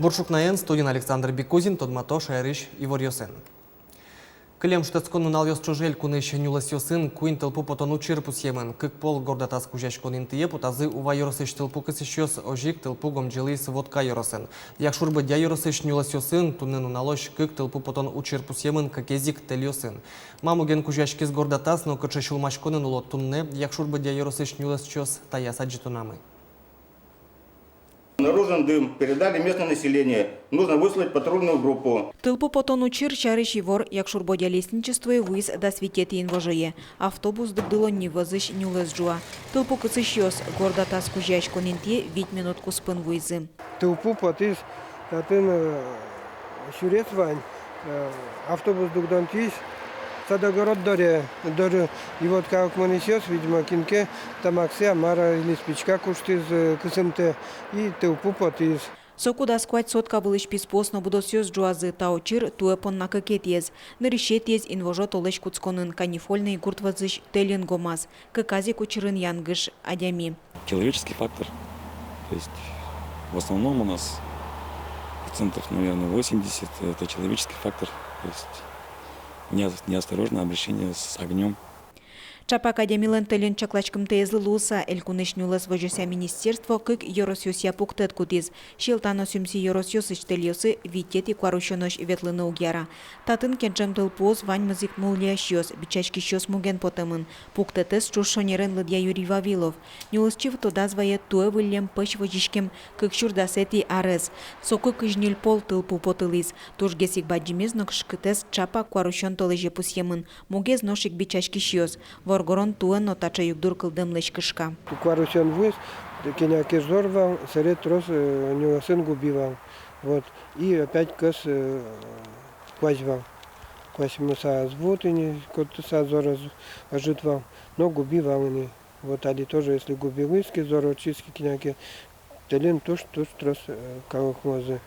Буршукнаен, студент Александр Бекузин, Тодмато, Шайрыш, Ивор Йосен. Кылем штецкону нал чужель куныш нюлас йосын, куин толпу потону чирпус емен, как пол гордатас кужеш конин тие, потазы ува йоросыш толпу кысыш ожик толпу гомджелис водка йоросен. Як шурба дя йоросыш нюлас йосын, тунену налош, как толпу потон учирпус емен, как език тельосен. Маму ген кужеш кис гордатас, но качешул машконен улот тунне, як шурба дя йоросыш нюлас чос, тая саджитунамы. Обнаружен дым. Передали местное население. Нужно выслать патрульную группу. Тылпу потону чир чарыш Ивор, як шурбодя лестничество и выезд до свететин вожие. Автобус дыбдыло не возыш не улез жуа. Тылпу кысыщёс, горда тас кужач коненте, 5 минутку спын выезы. Тылпу потыс, татын шурец вань, автобус дугдан тис, садогород доре, и вот как мы несёс, видимо, кинке, там акция, мара или спичка куштыз кысымты, и тылпу потыс. Сокуда сквать сотка вылыш писпосно будосёс жуазы таучир туэпон на какетез. Нарешетез инвожо толыш куцконын канифольный гуртвазыш телен гомаз. Какази кучерын янгыш адями. Человеческий фактор. То есть в основном у нас процентов, наверное, 80 это человеческий фактор. То есть неосторожное обращение с огнем. Чапак адямилен телен чаклачкым тезлы луса, элькуныш нюлас вожуся министерство, как yorosyosia пуктет кутиз. Шилтано сюмси yorosyosyч тельосы витет и кварущонош ветлыны угяра. Татын кенчем тылпоз вань мызик муллящёс, бичачки щёс муген потемын. Пуктетес чушонерен лыдья Юрий Вавилов. Нюласчив туда звает туэ выльем пыш вожишкем, как щурдасети арес. Соку кыжнил пол тылпу потылиз. Тужгесик баджимезнок шкытес чапак кварущон толеже пусьемын. Мугез ношик бичачки щёс. Воргорон туэн отача югдур кылдым лечкышка. Кварусен выз, кеняки зорвал, сырет трос нюласын губивал. Вот. И опять кыс квазьвал. Квасимуса звутыни, кот-са зора ожитвал, но губивал они. Вот али тоже, если губилыски, зора чистки кеняки, телен туш трос калохмозы.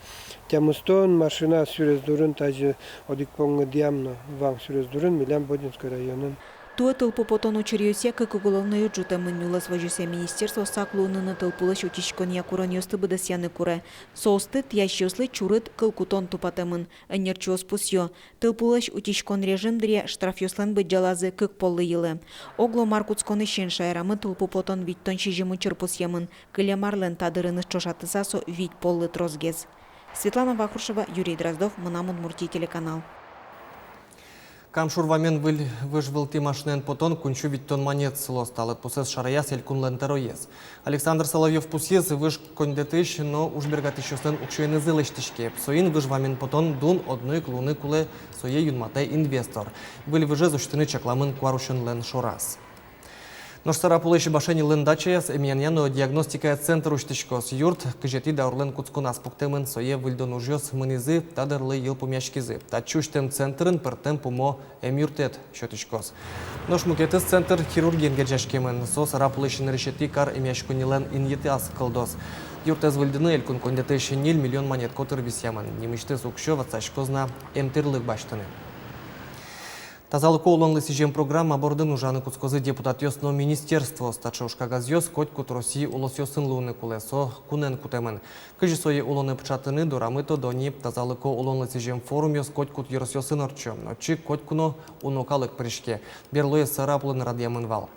Тямустон машина сюрез дурын, тажи одик понга диамно, вал сюрез дурын, Милям Бодинской районын. Туэ тылпу потону чирьёсе, как уголовную джута мынюлас вожуся министерство саклуныны тылпулыш утишкон якуран ёсты быдасяны куре. Соусты тящёслы чурыт кылкутон тупатемын. Энерчиос пусьё. Тылпулыш утишкон режим дре штраф ёслен быджалазы кык полы йылы. Огло маркутскон ищен шайрамы тылпу потон виттон шижимы чырпусьемын. Кыле марлен тадырыныс чошатысасо вить полы трозгез. Светлана Вахрушева, Юрий Дроздов, Мынам Удмуртия телеканал. Камшурвамен выжвыл тимашнен потон кунчу виттон монет село сталет пусес шарая селькун лентероез. Александр Соловьев пусез выж кондетыш, но уж бергатыщёсен укшуены зылыштышке. Соин выжвамен потон дун одной клуны куле сое юнмате инвестор. Были выже зуштыны чакламын кварушен лен шорас. Нож сарапулыш башени лендачаяс эмьяньяно диагностика центр уштышкос юрт кыжети даурлен куцкунас пуктемын сое выльдон ужёс мынизы тадырлы ел пумяшкизы. Тачуштем центрын пыртем пумо эмюртет шотышкос. Нож мукетес центр хирургиен герджашкемын со сарапулышын решети кар эмяшкунилен иньетиас кылдос. Юртез выльдыны элькун кондетеш нил миллион монет котыр висямын. Немыштез укшо вацашкозна эмтырлык баштыны. Тазалыко улонлы сижем программа бордын ужаны куцкозы депутат ёсно министерство стачошка газёс коть кут России улос ёсын луны кулесо кунен кутемын. Кыжы сое улоны пчатыны дорамыто дони тазалыко улонлы сижем форум ёс коть кут ёрос ёсын орчо. Ночи коть куно унокалык пришке. Берлуе сараплын радиамын вал.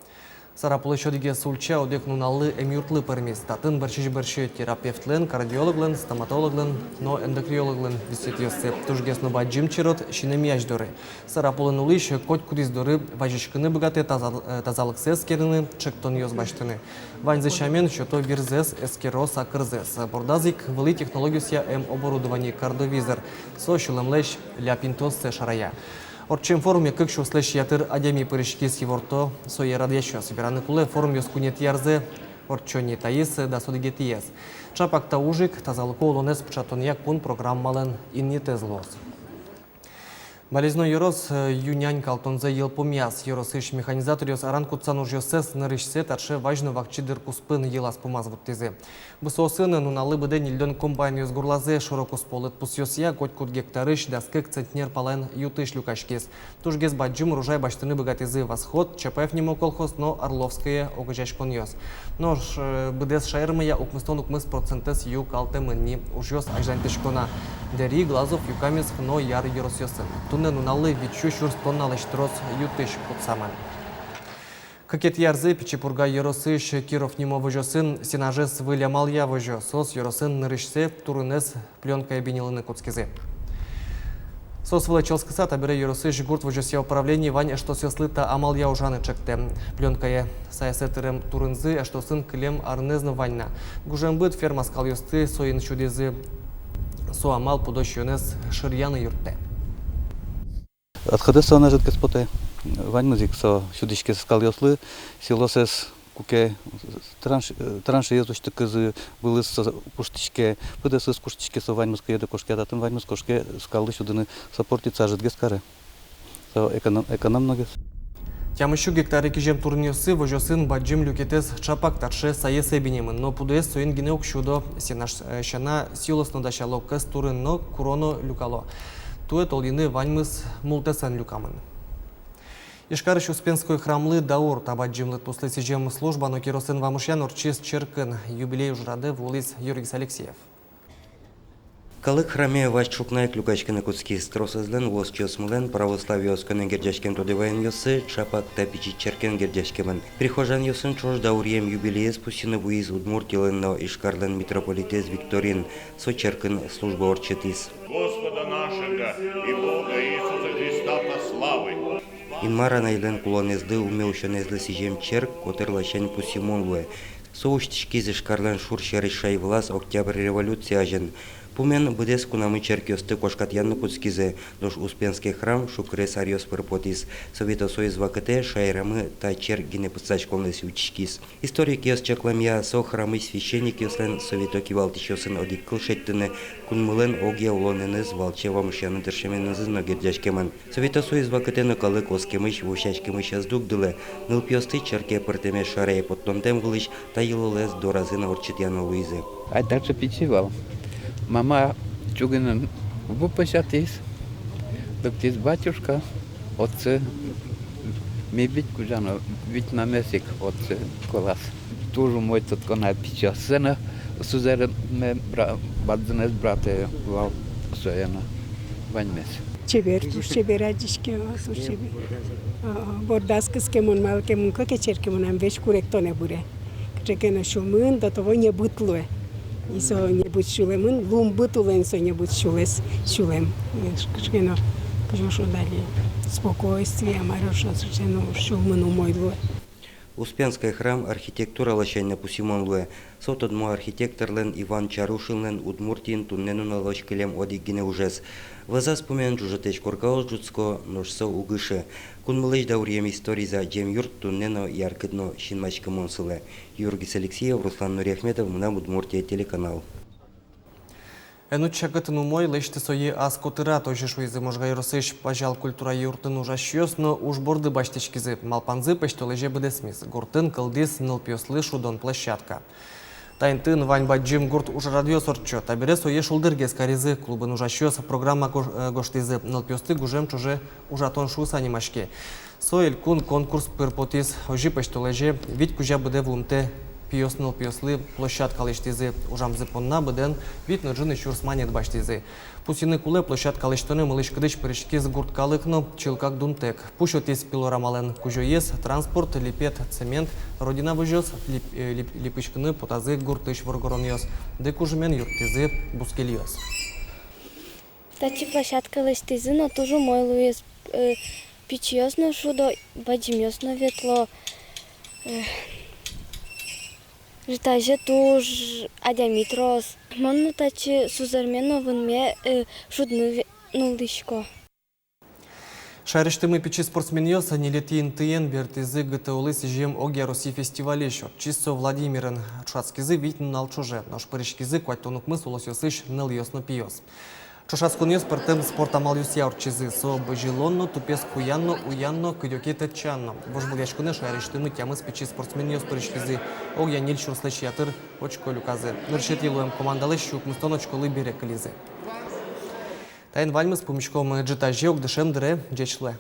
Сарапулы шодиге сулча одекнуналы эмюртлы пермис. Татын баршиш терапевтлен, кардиологлен, стоматологлен, но эндокриологлен висет ёсы. Тужгесно баджим чирот шинемияж доры. Сарапулы нулыш коть кудис доры важишкыны богаты тазалыксес керыны чектон ёс баштыны. Вань зачамен шото вирзес эскерос акырзес. Бордазик вли технология оборудование кардовизор. Сошилым лещ ляпинтос шарая. Орчем форуме как шуслеш ятыр адями пырышки сиворто сое радящо. Собираны куле форум ёскунет ярзе орчони таис да судигетиес. Чапак таужик тазалыко улонес пчатоньяк пун программален иннетезлос. Болезно Йорос юнянь калтонзе ел помяс. Йоросыш механизаториос аран кутсану жёсес нарышсе тарше важно вакчидыр куспын елас помаз вот тезе. Бысосыны нуналы быден илден комбайниос гурлазе широко сполыт пусьосия коть кут гектарыш даскек центнер пален ютыш люкашкес. Тужгез баджим урожай баштыны богатизы восход, ЧПФ немо колхоз, но Орловское огажач коньос. Но быдес шайрмая укмыстон укмыс процентес ю калтемынни ужёс ажантышкона. Дери глазов юкамиск, но яр Йоросёсын. Туне нуналы вичу шурс тонналы штрос ютыш путсаман. Какет ярзы пичепурга Йоросыш Киров нимо выжосын синажес вылямал я выжо. Сос Йоросын нырышсе турынес пленка обинилыны куцкизе. Сос вылачелскыса табире Йоросыш гурт выжосе управление вань что сёслыта амал я ужаны чекте. Пленкае саясетырем турынзы что сын клем арнезны ваньна. Гужембыт ферма скалюсты соин чудезы соамал пудощёнес ширьяны юрте. Отходы сана жидкость поте. Вань музик со сюдички скал яслы, силосес куке транши ездочты кызы были с пуштичке, пыдасы с пуштичке со вань музыка еды кошке, а там вань музкошке скалы сюдыны саппортица жидкость кары. Со экономногес. Тям еще гектары кижем турнирсы вожосын баджим люкетес чапак тарше сае себинемын, но пудуэс соин гинеук шудо сена силосно дашало кыз турын, но куроно люкало. Туэ толдины ваньмыз мултесан люкамын. Ишкарыш Успенской храмлы даур табаджимлы туслы сижем служба, но киросен вамушьян урчис черкын юбилей ужраде вулис Юргис Алексеев. Калык храме Ваччукнай клюкачкины куцки стросызлен вос чосмылен православиос көнен гердяшкен тодевайын йосы чапак тапичи черкен гердяшкемын. Прихожан йосын чош даурьем юбилеес пусины вуиз удмуртилын, но ишкарлен митрополитез Викторин со черкын служба орчетис. Господа нашего и Бога Иисуса Христа прославы. Инмара найлен кулонезды умеушенезлы сижем черк, котерлащань пусимонлуэ. Соуштички зишкарлен шурща решай влас октябрь революции ажен. Пумен будес кунамы черкиосты кошкатьянны куцкизе, дош Успенский храм шукрес ариос пырпотис, совета союз вакыте шайрамы та чер гинепыцачконлы сючкис. Историк йос чекламья со храмы священник йослен совето кивалтичосын одик кылшеттыны, кунмылен огья улоненыз валчева мышяны дыршеменызыз ногердяшкеман. Совета союз вакыте ныкалык оскемыш вушачкемыш аздугдылы, нылпиосты черке пыртеме шарай поттонтем вылыш та йылылез доразына орчитьяны луизы. А дальше печевал. Мама чугинен выпасятись, лыптис батюшка, отцы, мебить кужано, ведь на месик отцы колас. Тоже мой тут конат печа сына, сузерен ме бадзенес брате вал сояна ваньмес. Чеберадички, бордаскиске мон малке мон кокечерке мон амвеш коректоне буре. Кчекена шумын, да того не бутлуе. И со не будь шулемын, лум бытулен со не будь шулес шулем. Кшкено, кжошо дали спокойствие, марошо сучено шумын умойлуе. Успенский храм архитектура лощайна пусимонлуе. Сотодмо архитекторлен Иван Чарушинлен удмуртин туннену на лочкелем одигине ужес. Ваза спомен жужатеч коркаос жуцко ножсо угыше. Кунмылыч даурьем истории за джем юрт туннено яркидно шинмачка монсыле. Юргис Алексеев, Руслан Нуряхметов, на Удмуртия телеканал. Энут чакытын умой лешті сойы аз котыра тойшы шуизы можға Йоросыш пажал культура юртын ужашьёс, но уж борды баштечкизы. Малпанзы пештолеже бедесмис. Гуртын кылдис нылпиослы шудон площадка. Тайнтын вань баджим гурт уж радио сорчо. Табире сойе шулдыргез каризы клубын ужашьёс программа гоштизы. Нылпиосты гужем чуже ужатон шус анимашке. Соэль кун конкурс пырпотис ожи пештолеже вить кужа беде вумте пиосныл пиослы площадка лештизы ужамзы понна беден вид на джины чурсманет баштизы. Пусины куле площадка лештоны мылыш кыдыч пырышкиз гурт калыкно чилкак дунтек. Пушотис пилорамален кужоес транспорт липет цемент родина выжёс липычкыны потазы гуртыш воргороньёс. Декужмен юртизы бускельёс. Тачи площадка лештизы, но тоже мой луес пичьёсно шудо баджимёсно ветло. Житаже туж адямитрос. Монно тачи сузармено вынме шудны нулдышко. Шайрыштымы пичи спортсменьёс нелетиин тыен бертизы ГТОлы сижем огя Руси фестивале счет. Чисто Владимирын чуацкизы витн нал чуже. Нож пырышкизы куать тонукмыс улосёсыш ныл ёсно пиёс. Чошаскуньо спортем спортамал юсяурчизы, со бажилонно, тупес куянно, уянно, кидёки течанно. Божбулячкуне шайриштыны тямы спичи спортсмен ёсторичкизы, огянил шурслеч ятыр, очко люказы. Ныршетилуем командалы щук, мустон очколы берекализы. Тайн вальмы с помощком джитажи огдышем дыре джечле.